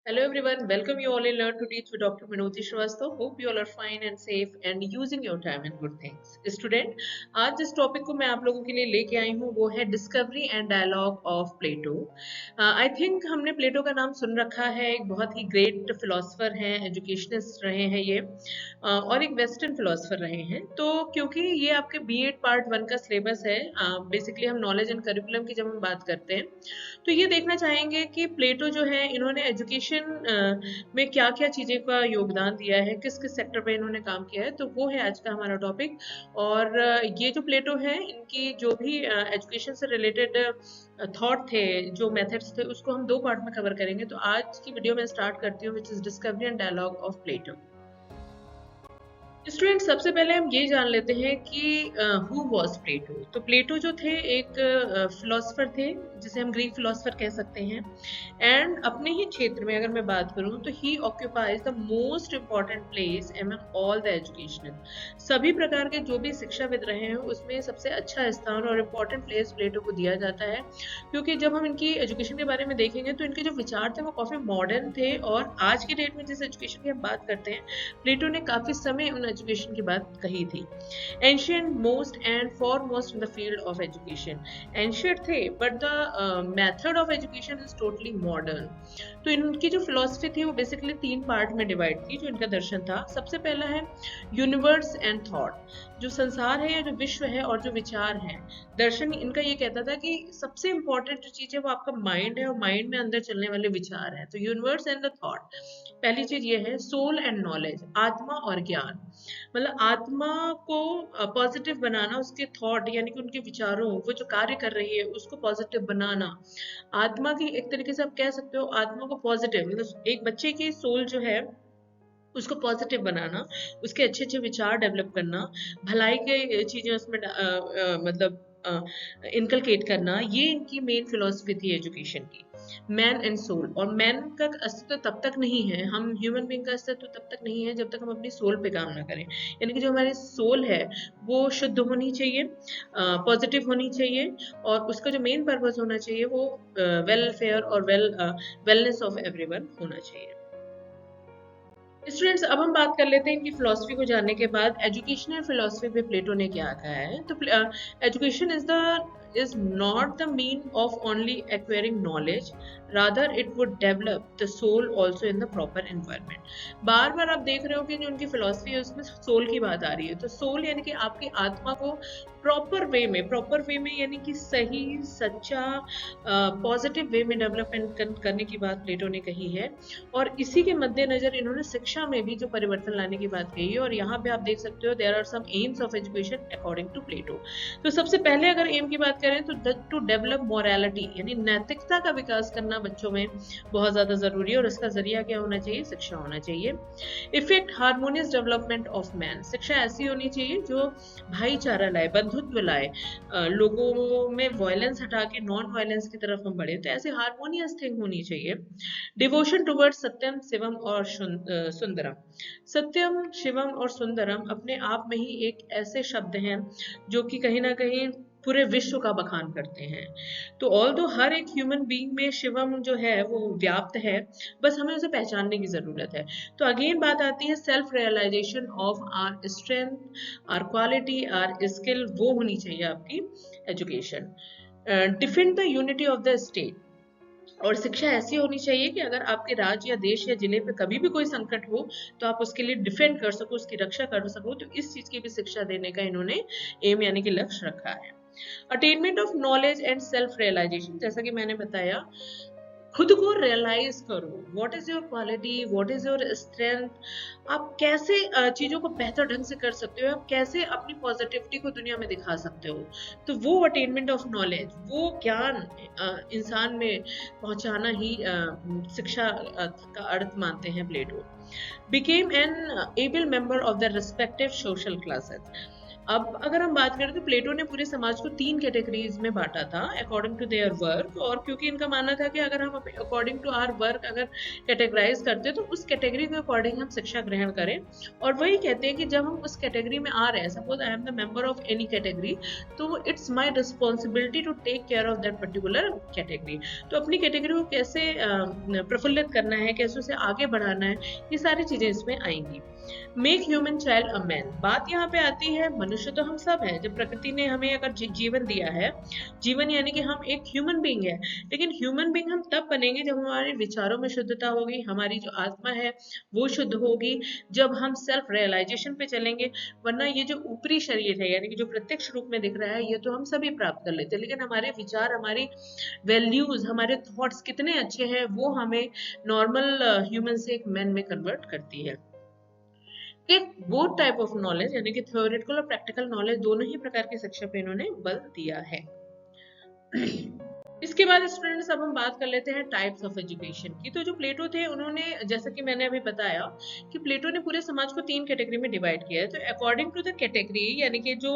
Hello everyone, welcome you all in Learn to Teach with Dr. Minoti Shrivastava. Hope you all are fine and safe and using your time in good things. Student, आज जिस topic को मैं आप लोगों के लिए लेके आई हूँ वो है discovery and dialogue of Plato. I think हमने प्लेटो का नाम सुन रखा है, एक बहुत ही ग्रेट फिलोसफर हैं, एजुकेशनिस्ट रहे हैं ये और एक वेस्टर्न फिलोसफर रहे हैं। तो क्योंकि ये आपके बीएड पार्ट 1 का सिलेबस है, बेसिकली हम नॉलेज एंड करिकुलम की जब हम बात करते हैं तो ये देखना चाहेंगे कि प्लेटो जो है इन्होंने एजुकेशन में क्या क्या चीज़ें का योगदान दिया है, किस किस सेक्टर पे इन्होंने काम किया है, तो वो है आज का हमारा टॉपिक। और ये जो प्लेटो है इनकी जो भी एजुकेशन से रिलेटेड थॉट थे, जो मेथड्स थे, उसको हम 2 पार्ट में कवर करेंगे। तो आज की वीडियो में स्टार्ट करती हूँ which is discovery and dialogue of Plato. Student, सबसे पहले हम ये जान लेते हैं कि हु वाज प्लेटो। तो प्लेटो जो थे एक फिलोसफर थे, जिसे हम ग्रीक फिलोसफर कह सकते हैं। एंड अपने ही क्षेत्र में अगर मैं बात करूं तो he occupies the most important place among all the educational. सभी प्रकार के जो भी शिक्षाविद रहे हैं उसमें सबसे अच्छा स्थान और इम्पॉर्टेंट प्लेस प्लेटो को दिया जाता है, क्योंकि जब हम इनकी एजुकेशन के बारे में देखेंगे तो इनके जो विचार थे वो काफ़ी मॉडर्न थे। और आज की डेट में जिस एजुकेशन की हम बात करते हैं, प्लेटो ने काफ़ी समय उन एजुकेशन की बात कही थी। Ancient most and foremost in the field of education. Ancient थे but the method of education is totally modern. तो इनकी जो फिलॉसफी थी वो बेसिकली 3 पार्ट में डिवाइड थी, जो इनका दर्शन था। सबसे पहला है यूनिवर्स एंड थॉट, जो संसार है या जो विश्व है और जो विचार है। दर्शन इनका ये कहता था कि सबसे इंपॉर्टेंट जो चीज है वो आपका माइंड है और माइंड में अंदर चलने वाले विचार है। तो यूनिवर्स एंड द थॉट, पहली चीज ये है। सोल एंड नॉलेज, आत्मा और ज्ञान, मतलब आत्मा को पॉजिटिव बनाना, उसके थॉट यानी कि उनके विचारों, वो जो कार्य कर रही है उसको पॉजिटिव बनाना। आत्मा की एक तरीके से आप कह सकते हो आत्मा को पॉजिटिव, मतलब एक बच्चे की सोल जो है उसको पॉजिटिव बनाना, उसके अच्छे अच्छे विचार डेवलप करना, भलाई के चीजें उसमें मतलब इनकलकेट करना, ये इनकी मेन फिलोसफी थी एजुकेशन की। मैन एंड सोल, और मैन का अस्तित्व तब तक नहीं है, हम ह्यूमन बीइंग का अस्तित्व तब तक नहीं है जब तक हम अपनी सोल पे काम ना करें। यानी कि जो हमारी सोल है वो शुद्ध होनी चाहिए, पॉजिटिव होनी चाहिए, और उसका जो मेन पर्पस होना चाहिए वो वेलफेयर और वेलनेस ऑफ एवरीवन होना चाहिए। स्टूडेंट्स, अब हम बात कर लेते हैं इनकी फिलोसफी को जानने के बाद एजुकेशनल फिलोसफी पे प्लेटो ने क्या कहा है। तो education is not the mean of only acquiring knowledge, rather it would develop the soul also in the proper environment। बार बार आप देख रहे हो कि जो उनकी फिलोसफी है उसमें सोल की बात आ रही है। तो सोल यानी कि आपकी आत्मा को प्रॉपर वे में यानी कि सही, सच्चा, पॉजिटिव वे में डेवलपमेंट करने की बात प्लेटो ने कही है। और इसी के मद्देनजर इन्होंने शिक्षा में भी जो परिवर्तन लाने की बात कही है। और यहाँ पे आप देख सकते हो there are some aims of education according to Plato. तो सबसे पहले अगर एम की बात करें तो टू डेवलप मोरालिटी, यानी नैतिकता का विकास करना बच्चों में बहुत ज्यादा जरूरी है। और इसका जरिया क्या होना चाहिए? शिक्षा होना चाहिए। Effect harmonious development of man, शिक्षा ऐसी होनी चाहिए जो भाईचारा लाए, बंधुत्व लाए, लोगों में वायलेंस हटा के नॉन वायलेंस की तरफ हम बढ़े। तो ऐसे हार्मोनियस थिंग होनी चाहिए। डिवोशन टुवर्ड सत्यम, शिवम और सुंदरम। सत्यम, शिवम और सुंदरम अपने आप में ही एक ऐसे शब्द हैं जो कि कहीं ना कहीं पूरे विश्व का बखान करते हैं। तो ऑल्दो हर एक ह्यूमन बीइंग में शिवम जो है वो व्याप्त है, बस हमें उसे पहचानने की जरूरत है। तो अगेन बात आती है self realisation of our strength, our quality, our skill, वो होनी चाहिए आपकी education. Defend the unity of the state, और शिक्षा ऐसी होनी चाहिए कि अगर आपके राज्य या देश या जिले पे कभी भी कोई संकट हो तो आप उसके लिए डिफेंड कर सको, उसकी रक्षा कर सको। तो इस चीज की भी शिक्षा देने का इन्होंने एम यानी कि लक्ष्य रखा है। Attainment of knowledge and self realisation, जैसा कि मैंने बताया, खुद को रियलाइज करो, what is your quality, what is your strength, आप कैसे चीजों को बेहतर ढंग से कर सकते हो, आप कैसे अपनी पॉजिटिविटी को दुनिया में दिखा सकते हो। तो वो अटेनमेंट ऑफ नॉलेज, वो ज्ञान इंसान में पहुंचाना ही शिक्षा का अर्थ मानते हैं Plato. Became an able member of the respective social classes, अब अगर हम बात करें तो प्लेटो ने पूरे समाज को 3 कैटेगरीज में बांटा था अकॉर्डिंग टू देयर वर्क, और क्योंकि इनका मानना था कि अगर हम अकॉर्डिंग टू आवर वर्क अगर कैटेगराइज करते हैं तो उस कैटेगरी के अकॉर्डिंग हम शिक्षा ग्रहण करें। और वही कहते हैं कि जब हम उस कैटेगरी में आ रहे हैं, suppose I am the member of any category, तो it's my responsibility to take care of that particular category. तो अपनी कैटेगरी को कैसे प्रफुल्लित करना है, कैसे उसे आगे बढ़ाना है, ये सारी चीजें इसमें आएंगी। Make human child a man, बात यहाँ पे आती है मनुष्य तो हम सब हैं, जब प्रकृति ने हमें अगर जीवन दिया है, जीवन यानी कि हम एक ह्यूमन बीइंग है, लेकिन ह्यूमन बीइंग हम तब बनेंगे जब हमारे विचारों में शुद्धता होगी, हमारी जो आत्मा है वो शुद्ध होगी, जब हम सेल्फ रियलाइजेशन पे चलेंगे। वरना ये जो ऊपरी शरीर है यानी कि जो प्रत्यक्ष रूप में दिख रहा है, ये तो हम सभी प्राप्त कर लेते हैं, लेकिन हमारे विचार, हमारी वैल्यूज, हमारे थॉट्स कितने अच्छे हैं, वो हमें नॉर्मल ह्यूमन से एक मैन में कन्वर्ट करती है। एक बोथ टाइप ऑफ नॉलेज यानी कि थ्योरेटिकल और प्रैक्टिकल नॉलेज, दोनों ही प्रकार की शिक्षा पे इन्होंने बल दिया है। इसके बाद स्टूडेंट्स अब हम बात कर लेते हैं टाइप्स ऑफ एजुकेशन की। तो जो प्लेटो थे उन्होंने, जैसा कि मैंने अभी बताया कि प्लेटो ने पूरे समाज को 3 कैटेगरी में डिवाइड किया है। तो अकॉर्डिंग टू द कैटेगरी यानी कि जो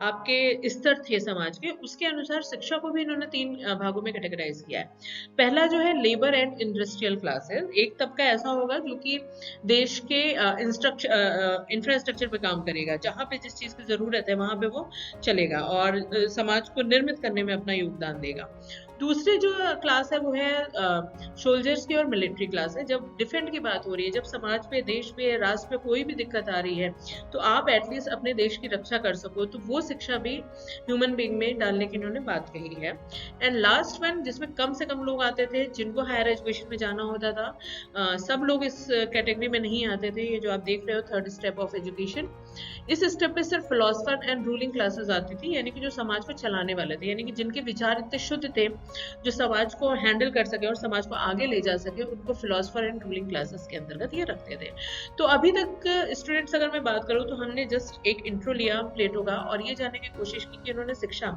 आपके स्तर थे समाज के, उसके अनुसार शिक्षा को भी इन्होंने 3 भागों में कैटेगराइज किया है। पहला जो है लेबर एंड इंडस्ट्रियल क्लासेस, एक तबका ऐसा होगा जो कि देश के इंफ्रास्ट्रक्चर पे काम करेगा, जहाँ पे जिस चीज की जरूरत है वहां पे वो चलेगा और समाज को निर्मित करने में अपना योगदान देगा। दूसरी जो क्लास है वो है सोल्जर्स की और मिलिट्री क्लास है। जब डिफेंड की बात हो रही है, जब समाज पे, देश पे, राष्ट्र पे कोई भी दिक्कत आ रही है, तो आप एटलीस्ट अपने देश की रक्षा कर सको, तो वो शिक्षा भी ह्यूमन बीइंग में डालने की इन्होंने बात कही है। एंड लास्ट वन, जिसमें कम से कम लोग आते थे, जिनको हायर एजुकेशन में जाना होता था, सब लोग इस कैटेगरी में नहीं आते थे। ये जो आप देख रहे हो थर्ड स्टेप ऑफ एजुकेशन, इस स्टेप पे सिर्फ फिलोसफर एंड रूलिंग क्लासेस आती थी, यानी कि जो समाज को चलाने वाले थे, यानी कि जिनके विचार इतने शुद्ध थे, जो समाज को हैंडल कर सके और समाज को आगे ले जा सके, उनको फिलोसफर एंड रूलिंग क्लासेस के अंतर्गत ये रखते थे। तो अभी तक स्टूडेंट्स अगर मैं बात करूँ तो हमने जस्ट एक इंट्रो लिया प्लेटो का और ये जानने की कोशिश की कि उन्होंने शिक्षा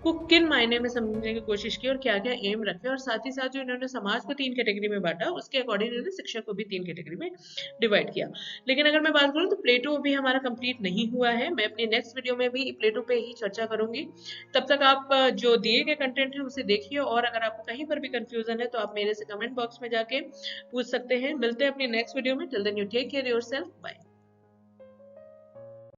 को किन मायने में समझने की कोशिश की और क्या क्या एम रखे, और साथ ही साथ जो इन्होंने समाज को 3 कैटेगरी में बांटा, उसके अकॉर्डिंग इन्होंने शिक्षा को भी 3 कैटेगरी में डिवाइड किया। लेकिन अगर मैं बात करूँ तो प्लेटो भी हमारा कंप्लीट नहीं हुआ है। मैं अपनी नेक्स्ट वीडियो में भी प्लेटो पे ही चर्चा करूंगी। तब तक आप जो दिए गए कंटेंट है उसे देखिए, और अगर आपको कहीं पर भी कंफ्यूजन है तो आप मेरे से कमेंट बॉक्स में जाके पूछ सकते हैं। मिलते हैं अपनी नेक्स्ट वीडियो में। Till then you take care yourself, bye.